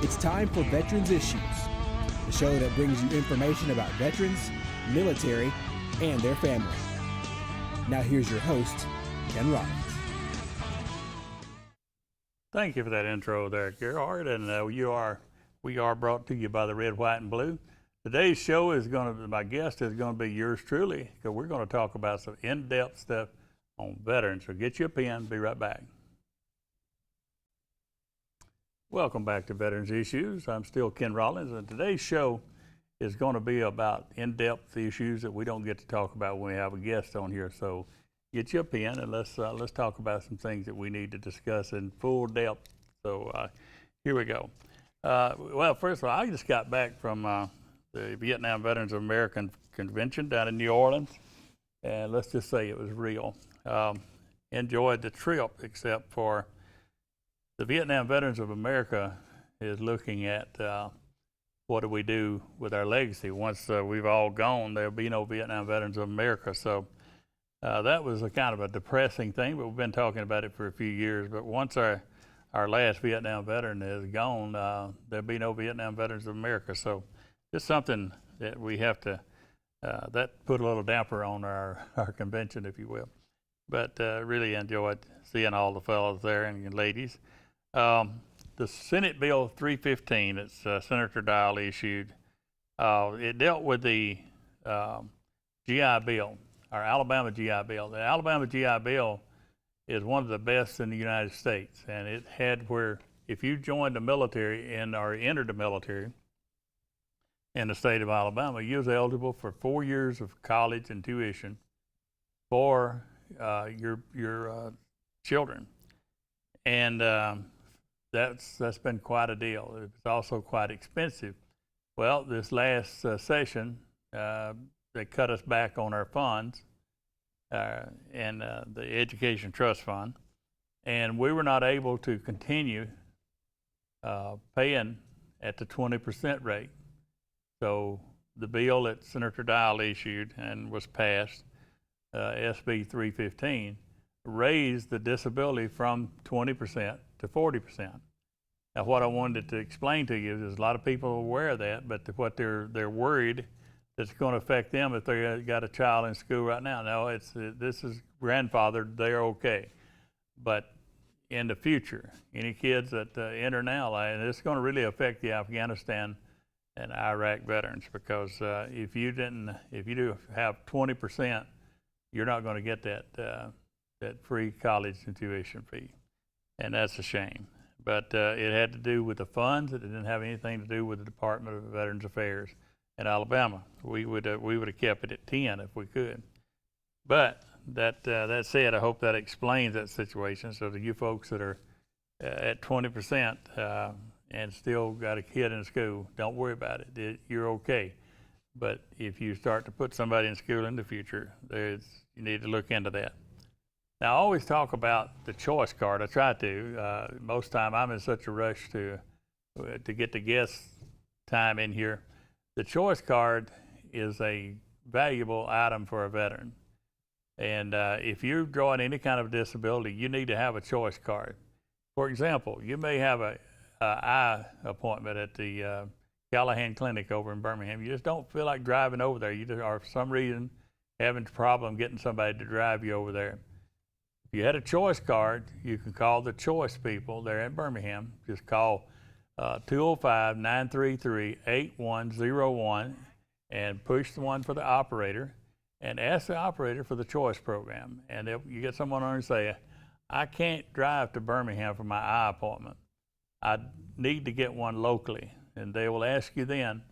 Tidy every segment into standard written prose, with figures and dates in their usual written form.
It's time for Veterans Issues, the show that brings you information about veterans, military, and their family. Now here's your host, Ken Rollins. Thank you for that intro there, Gerhard, and we are brought to you by the Red, White, and Blue. Today's show is my guest is going to be yours truly, because we're going to talk about some in-depth stuff on veterans. So get you a pen, be right back. Welcome back to Veterans Issues. I'm still Ken Rollins, and today's show is going to be about in-depth issues that we don't get to talk about when we have a guest on here. So get you a pen and let's talk about some things that we need to discuss in full depth. So here we go. Well, first of all, I just got back from the Vietnam Veterans of America Convention down in New Orleans, and let's just say it was real. Enjoyed the trip, except for the Vietnam Veterans of America is looking at what do we do with our legacy. Once we've all gone, there'll be no Vietnam Veterans of America. So that was a kind of a depressing thing, but we've been talking about it for a few years. But once our last Vietnam veteran is gone, there'll be no Vietnam Veterans of America. So it's something that we have to, that put a little damper on our convention, if you will. But really enjoyed seeing all the fellows there and ladies. The Senate Bill 315 that Senator Dial issued, it dealt with the GI Bill, our Alabama GI Bill. The Alabama GI Bill is one of the best in the United States, and it had where if you joined the military or entered the military in the state of Alabama, you was eligible for 4 years of college and tuition for your children, and that's been quite a deal. It's also quite expensive. Well, this last session, they cut us back on our funds and the Education Trust Fund, and we were not able to continue paying at the 20% rate. So the bill that Senator Dial issued and was passed, SB 315, raised the disability from 20% to 40%. Now, what I wanted to explain to you is a lot of people are aware of that, but what they're worried that's going to affect them if they got a child in school right now. No, this is grandfathered, they're okay. But in the future, any kids that enter now, and it's going to really affect the Afghanistan and Iraq veterans, because if you do have 20%, you're not going to get that free college and tuition fee, and that's a shame. But it had to do with the funds. It didn't have anything to do with the Department of Veterans Affairs in Alabama. We would have kept it at 10 if we could. But that said, I hope that explains that situation. So to you folks that are at 20% and still got a kid in school, don't worry about it. You're okay. But if you start to put somebody in school in the future, you need to look into that. Now, I always talk about the choice card. I try to. Most time I'm in such a rush to get the guest time in here. The choice card is a valuable item for a veteran. And if you're drawing any kind of disability, you need to have a choice card. For example, you may have a eye appointment at the Callahan Clinic over in Birmingham. You just don't feel like driving over there. You just are, for some reason, having a problem getting somebody to drive you over there. If you had a choice card, you can call the choice people there in Birmingham. Just call 205-933-8101 and push the one for the operator and ask the operator for the choice program. And if you get someone on and say, I can't drive to Birmingham for my eye appointment. I need to get one locally. And they will ask you then,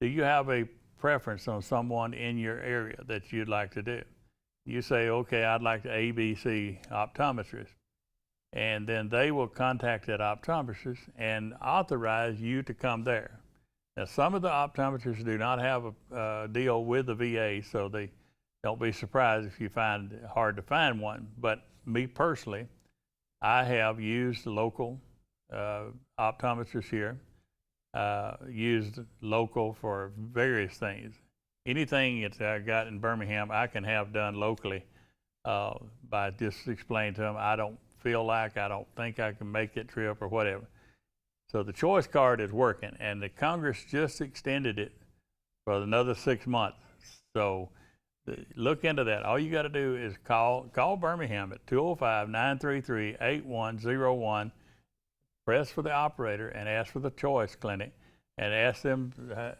do you have a preference on someone in your area that you'd like to do? You say, okay, I'd like the ABC optometrist. And then they will contact that optometrist and authorize you to come there. Now, some of the optometrists do not have a deal with the VA, so they don't be surprised if you find it hard to find one. But me personally, I have used local optometrists here, used local for various things. Anything that I got in Birmingham, I can have done locally by just explaining to them, I don't feel like, I don't think I can make that trip or whatever. So the choice card is working, and the Congress just extended it for another 6 months. So look into that. All you got to do is call Birmingham at 205-933-8101. Press for the operator and ask for the choice clinic, and ask them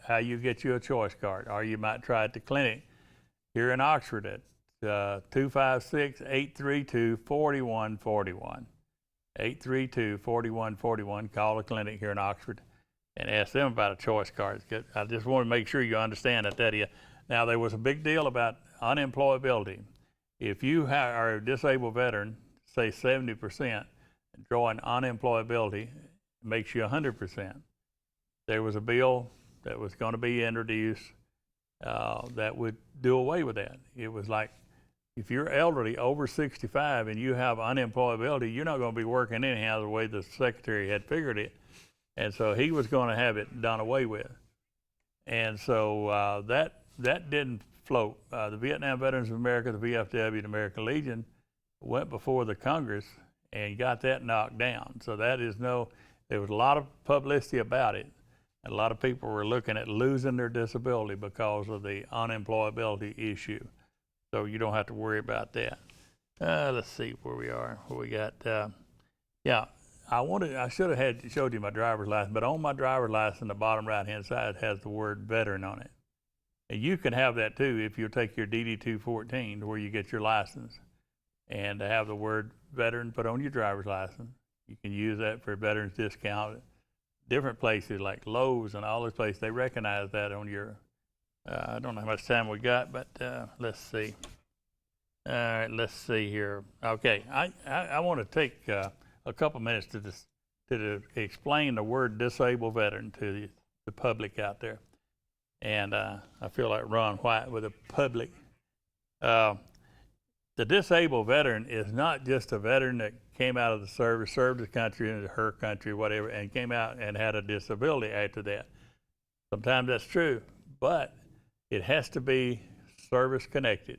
how you get you a choice card. Or you might try at the clinic here in Oxford at 256-832-4141. 832-4141. Call the clinic here in Oxford and ask them about a choice card. I just want to make sure you understand that is. Now, there was a big deal about unemployability. If you are a disabled veteran, say 70%, drawing unemployability makes you 100%. There was a bill that was going to be introduced that would do away with that. It was like, if you're elderly over 65 and you have unemployability, you're not going to be working anyhow the way the secretary had figured it. And so he was going to have it done away with. And so that didn't float. The Vietnam Veterans of America, the VFW, the American Legion went before the Congress and got that knocked down. So there was a lot of publicity about it. A lot of people were looking at losing their disability because of the unemployability issue. So you don't have to worry about that. Let's see where we are. What we got? Yeah, I should have showed you my driver's license, but on my driver's license, the bottom right-hand side has the word veteran on it. And you can have that too if you take your DD-214 where you get your license, and to have the word veteran put on your driver's license. You can use that for veterans discount. Different places like Lowe's and all those places, they recognize that on your. I don't know how much time we got, but let's see. All right, let's see here. Okay, I want to take a couple minutes to explain the word disabled veteran to the public out there. And I feel like Ron White with the public. The disabled veteran is not just a veteran that came out of the service, served his country and her country, whatever, and came out and had a disability after that. Sometimes that's true, but it has to be service connected.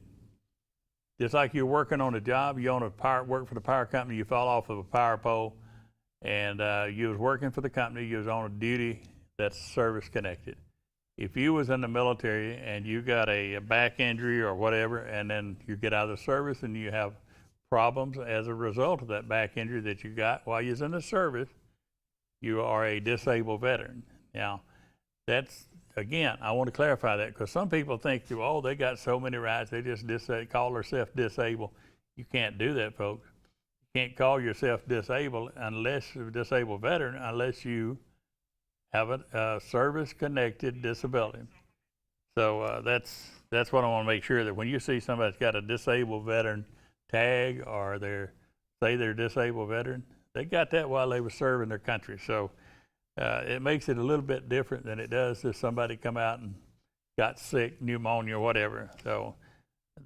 Just like you're working on a job, you work for the power company, you fall off of a power pole, and you was working for the company, you was on a duty that's service connected. If you was in the military and you got a back injury or whatever, and then you get out of the service and you have problems as a result of that back injury that you got while you was in the service, you are a disabled veteran. Now, that's, again, I want to clarify that because some people think, oh, they got so many rights, they just call themselves disabled. You can't do that, folks. You can't call yourself disabled unless you're a disabled veteran, unless you have a service-connected disability. So that's what I want to make sure that when you see somebody that's got a disabled veteran tag or they're a disabled veteran, they got that while they were serving their country. So it makes it a little bit different than it does if somebody come out and got sick, pneumonia, or whatever. So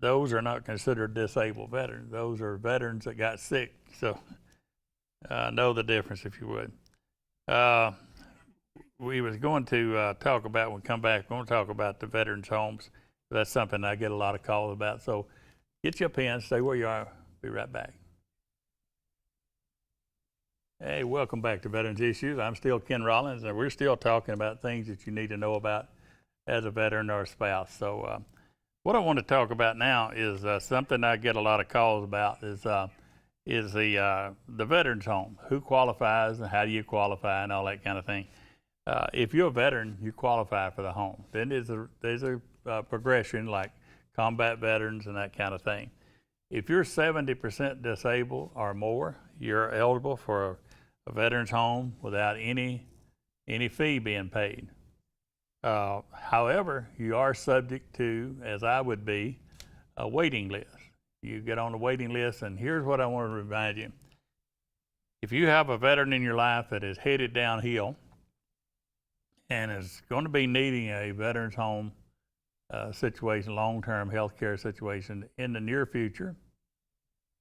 those are not considered disabled veterans. Those are veterans that got sick. So know the difference, if you would. We was going to talk about, when we come back, we're going to talk about the veterans' homes. That's something I get a lot of calls about. So get your pen, stay where you are. Be right back. Hey, welcome back to Veterans Issues. I'm still Ken Rollins, and we're still talking about things that you need to know about as a veteran or a spouse. So what I want to talk about now is something I get a lot of calls about is the veterans' home. Who qualifies and how do you qualify and all that kind of thing. If you're a veteran, you qualify for the home. Then there's a progression like combat veterans and that kind of thing. If you're 70% disabled or more, you're eligible for a veterans home without any fee being paid. However, you are subject to, as I would be, a waiting list. You get on the waiting list, and here's what I want to remind you. If you have a veteran in your life that is headed downhill and is going to be needing a veterans home situation, long-term health care situation in the near future,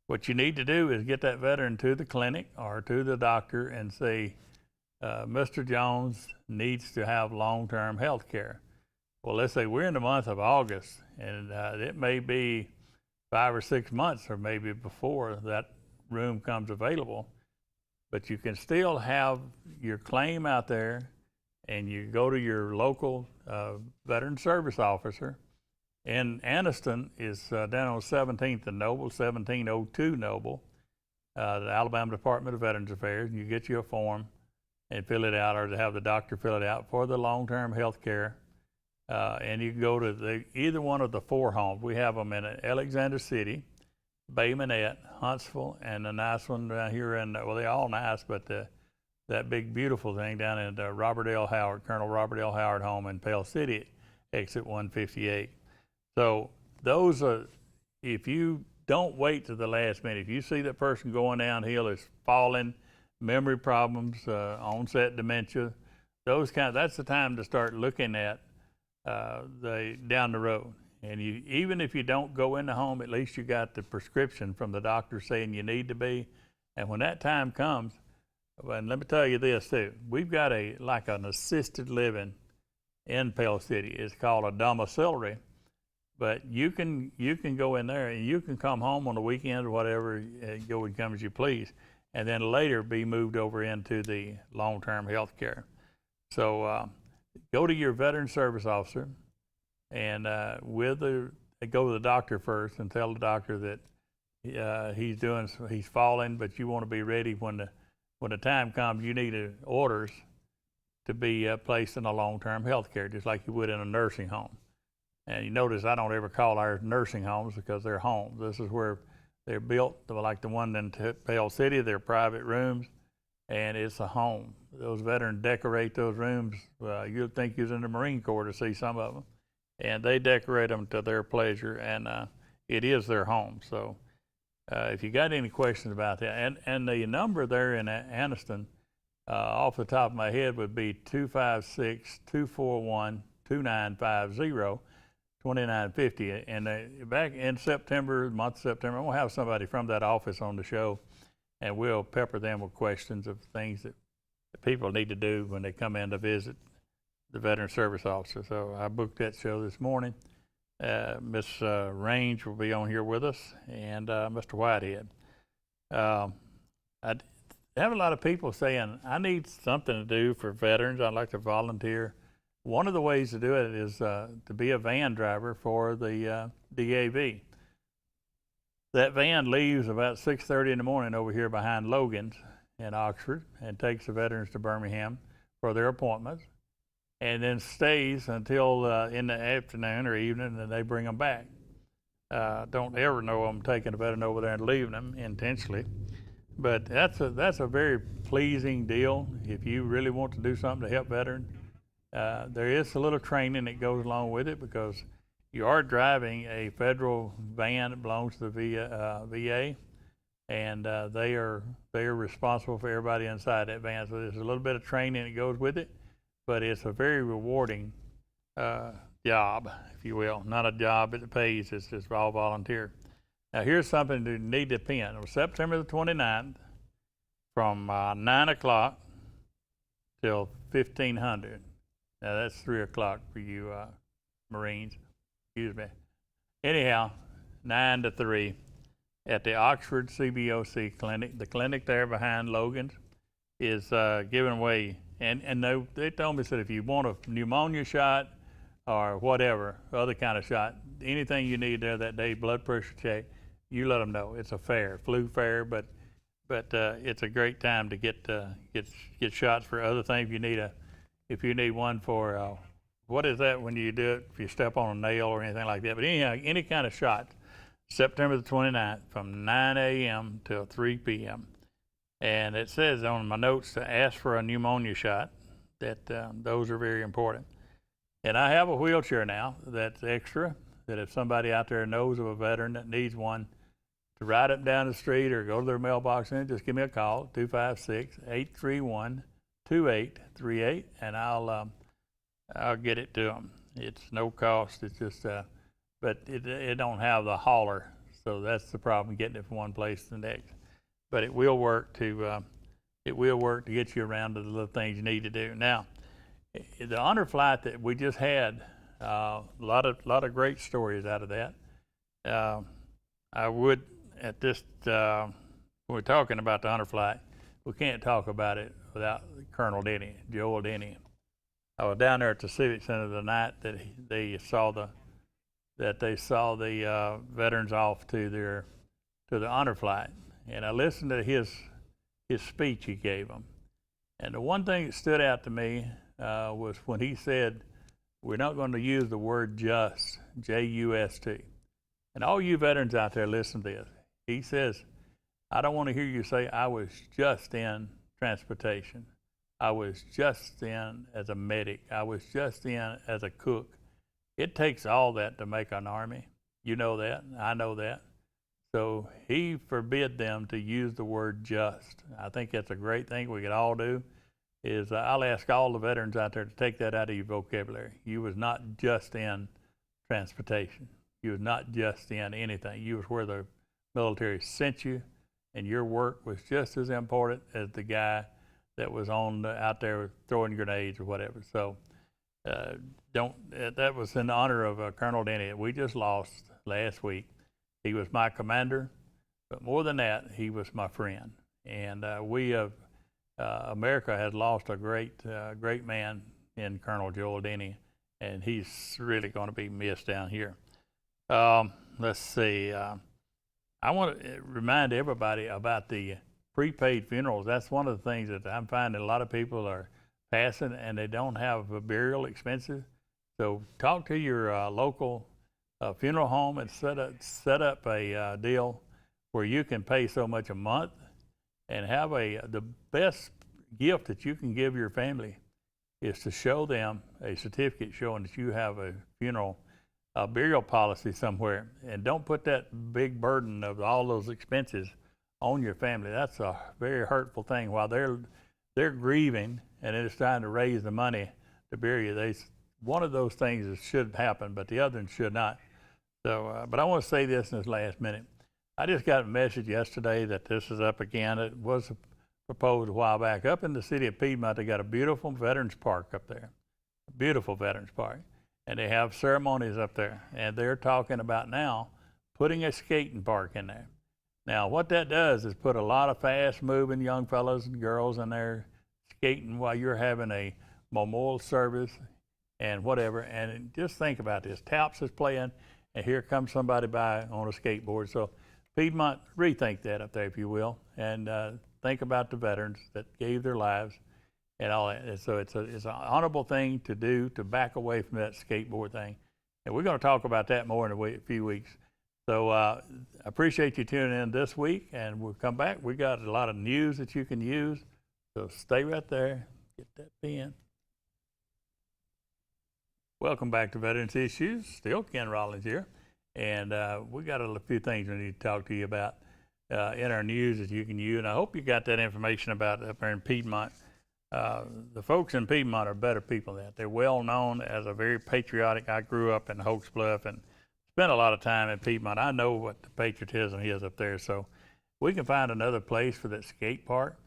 what you need to do is get that veteran to the clinic or to the doctor and say, Mr. Jones needs to have long-term health care. Well, let's say we're in the month of August, and it may be 5 or 6 months or maybe before that room comes available. but you can still have your claim out there, and you go to your local veteran service officer. And Anniston is down on 17th and Noble, 1702 Noble, the Alabama Department of Veterans Affairs. You get you a form and fill it out, or to have the doctor fill it out for the long-term health care. And you can go to either one of the 4 homes. We have them in Alexander City, Bay Minette, Huntsville, and a nice one down here in, well, they're all nice, but that big beautiful thing down in Robert L. Howard, Colonel Robert L. Howard home in Pell City, exit 158. So those are, if you don't wait to the last minute, if you see that person going downhill, is falling, memory problems, onset dementia, that's the time to start looking at down the road. And even if you don't go in the home, at least you got the prescription from the doctor saying you need to be. And when that time comes, and let me tell you this too, we've got like an assisted living in Pell City. It's called a domiciliary, but you can go in there and you can come home on the weekend or whatever, go and come as you please, and then later be moved over into the long-term health care. So go to your veteran service officer, and go to the doctor first and tell the doctor that he's falling, but you want to be ready when the time comes. You need orders to be placed in a long-term health care, just like you would in a nursing home. And you notice I don't ever call ours nursing homes, because they're homes. This is where they're built, like the one in Pell City. They're private rooms, and it's a home. Those veterans decorate those rooms. You'd think you was in the Marine Corps to see some of them. And they decorate them to their pleasure, and it is their home. So if you got any questions about that, and the number there in Anniston, off the top of my head, would be 256-241-2950, 2950. And back in September, the month of September, I'm going to have somebody from that office on the show, and we'll pepper them with questions of things that people need to do when they come in to visit the Veteran Service Officer. So I booked that show this morning. Miss Range will be on here with us, and Mr. Whitehead. I have a lot of people saying, I need something to do for veterans. I'd like to volunteer. One of the ways to do it is to be a van driver for the DAV. That van leaves about 6:30 in the morning over here behind Logan's in Oxford, and takes the veterans to Birmingham for their appointments, and then stays until in the afternoon or evening, and then they bring them back. Don't ever know them taking a veteran over there and leaving them intentionally, but that's a very pleasing deal if you really want to do something to help veterans. There is a little training that goes along with it, because you are driving a federal van that belongs to the VA, and they are responsible for everybody inside that van. So there's a little bit of training that goes with it, but it's a very rewarding job, if you will. Not a job that pays, it's just all volunteer. Now here's something to need to pin. On September the 29th, from 9 o'clock till 1500. Now that's 3 o'clock for you Marines, excuse me. Anyhow, 9 to 3 at the Oxford CBOC clinic. The clinic there behind Logan's is giving away, and they told me that if you want a pneumonia shot or whatever, other kind of shot, anything you need there that day, blood pressure check, you let them know. It's a fair, flu fair, but it's a great time to get shots for other things. If you need one for, what is that when you do it, if you step on a nail or anything like that, but anyhow, any kind of shot, September the 29th from 9 a.m. till 3 p.m. And it says on my notes to ask for a pneumonia shot, that those are very important. And I have a wheelchair now that's extra, that if somebody out there knows of a veteran that needs one, to ride up down the street or go to their mailbox and just give me a call, 256-831-2838, and I'll get it to them. It's no cost. It's just, but it don't have the hauler, so that's the problem, getting it from one place to the next. But it will work to get you around to the little things you need to do. Now, the honor flight that we just had, a lot of great stories out of that. I would at this, we're talking about the honor flight. we can't talk about it without Colonel Denny, Joel Denny. I was down there at the Civic Center the night that they saw the veterans off to the honor flight, and I listened to his speech he gave them. And the one thing that stood out to me was when he said, "We're not going to use the word just, J-U-S-T." And all you veterans out there, listen to this. He says, "I don't want to hear you say I was just in transportation. I was just in as a medic. I was just in as a cook." It takes all that to make an army. You know that. I know that. So he forbid them to use the word just. I think that's a great thing we could all do. I'll ask all the veterans out there to take that out of your vocabulary. You was not just in transportation. You was not just in anything. You was where the military sent you, and your work was just as important as the guy that was out there throwing grenades or whatever. So that was in honor of Colonel Denny. We just lost last week. He was my commander, but more than that, he was my friend. And America has lost a great man in Colonel Joel Denny, and he's really going to be missed down here. Let's see. I want to remind everybody about the prepaid funerals. That's one of the things that I'm finding a lot of people are passing and they don't have burial expenses. So talk to your local funeral home and set up a deal where you can pay so much a month and have the best gift that you can give your family is to show them a certificate showing that you have a burial policy somewhere, and don't put that big burden of all those expenses on your family. That's a very hurtful thing. While they're grieving and it's trying to raise the money to bury you, one of those things that should happen, but the other one should not. So, but I want to say this in this last minute. I just got a message yesterday that this is up again. It was proposed a while back. Up in the city of Piedmont, they got a beautiful Veterans Park up there, a beautiful Veterans Park. And they have ceremonies up there. And they're talking about now putting a skating park in there. Now, what that does is put a lot of fast-moving young fellows and girls in there skating while you're having a memorial service and whatever. And just think about this. Taps is playing, and here comes somebody by on a skateboard. So Piedmont, rethink that up there, if you will, and think about the veterans that gave their lives and all that. And so it's an honorable thing to do, to back away from that skateboard thing. And we're going to talk about that more in a few weeks. So I appreciate you tuning in this week, and we'll come back. We got a lot of news that you can use, so stay right there. Get that pen. Welcome back to Veterans Issues. Still Ken Rollins here. And we got a few things we need to talk to you about in our news that you can use. And I hope you got that information about up there in Piedmont. The folks in Piedmont are better people than that. They're well known as a very patriotic. I grew up in Hoax Bluff and spent a lot of time in Piedmont. I know what the patriotism is up there. So we can find another place for that skate park.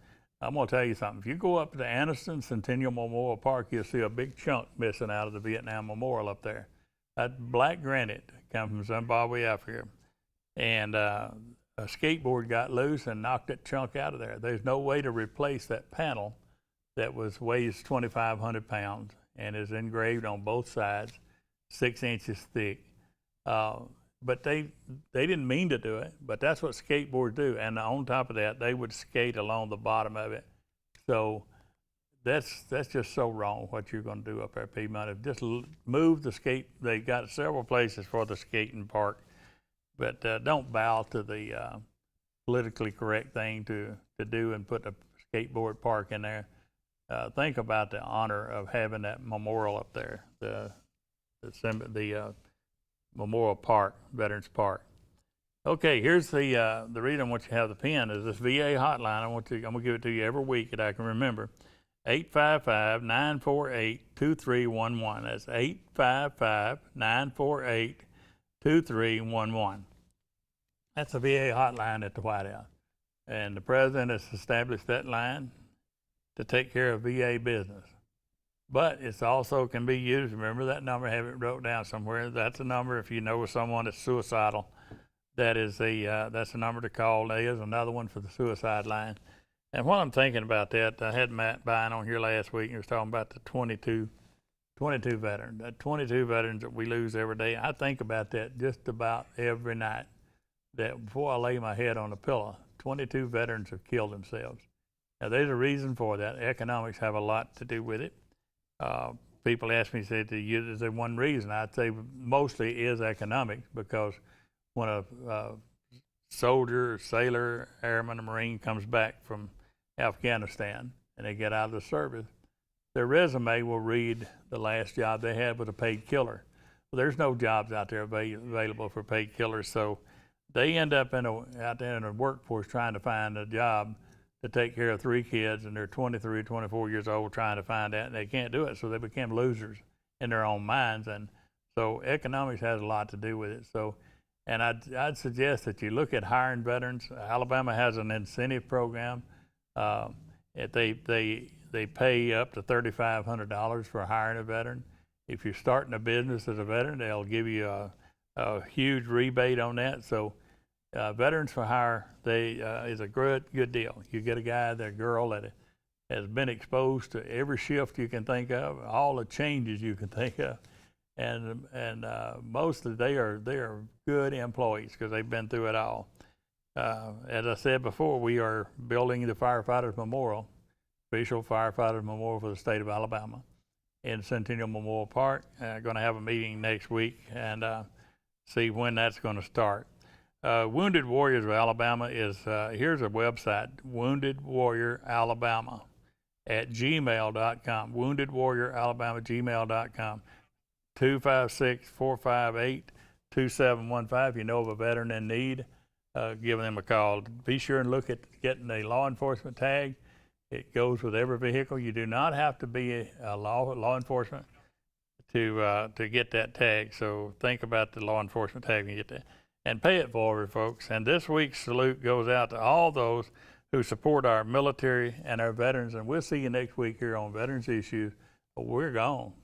I'm going to tell you something. If you go up to the Anniston Centennial Memorial Park, you'll see a big chunk missing out of the Vietnam Memorial up there. That black granite comes from Zimbabwe, Africa. And a skateboard got loose and knocked that chunk out of there. There's no way to replace that panel that weighs 2,500 pounds and is engraved on both sides, 6 inches thick. But they didn't mean to do it, but that's what skateboards do. And on top of that, they would skate along the bottom of it. So that's just so wrong what you're going to do up there at Piedmont. Just move the skate. They got several places for the skating park, but don't bow to the politically correct thing to do and put a skateboard park in there. Think about the honor of having that memorial up there, the Memorial Park, Veterans Park. Okay, here's the reason I want you to have the pen is this VA hotline. I'm going to give it to you every week that I can remember. 855-948-2311. That's 855-948-2311. That's a VA hotline at the White House. And the president has established that line to take care of VA business. But it's also can be used, remember that number, have it wrote down somewhere. That's a number if you know someone that's suicidal. That's a number to call. There is another one for the suicide line. And while I'm thinking about that, I had Matt Bine on here last week and he was talking about the 22 veterans. That 22 veterans that we lose every day. I think about that just about every night. That before I lay my head on the pillow, 22 veterans have killed themselves. Now, there's a reason for that. Economics have a lot to do with it. People ask me, say, is there one reason? I'd say mostly is economics, because when a soldier, sailor, airman, or Marine comes back from Afghanistan and they get out of the service, their resume will read the last job they had was a paid killer. Well, there's no jobs out there available for paid killers, so they end up out there in the workforce trying to find a job to take care of 3 kids, and they're 23, 24 years old trying to find that, and they can't do it, so they become losers in their own minds. And so economics has a lot to do with it. So, and I'd suggest that you look at hiring veterans. Alabama has an incentive program. They pay up to $3,500 for hiring a veteran. If you're starting a business as a veteran, they'll give you a huge rebate on that. So Veterans for Hire is a good deal. You get a guy, that girl that has been exposed to every shift you can think of, all the changes you can think of, and mostly they are good employees because they've been through it all. As I said before, we are building the Firefighters Memorial, official Firefighters Memorial for the state of Alabama, in Centennial Memorial Park. Going to have a meeting next week and see when that's going to start. Wounded Warriors of Alabama is, here's a website, Wounded Warrior Alabama at gmail.com, Wounded Warrior Alabama, gmail.com, 256-458-2715. If you know of a veteran in need, give them a call. Be sure and look at getting a law enforcement tag. It goes with every vehicle. You do not have to be a law enforcement to get that tag. So think about the law enforcement tag when you get that. And pay it forward, folks. And this week's salute goes out to all those who support our military and our veterans. And we'll see you next week here on Veterans Issues. We're gone.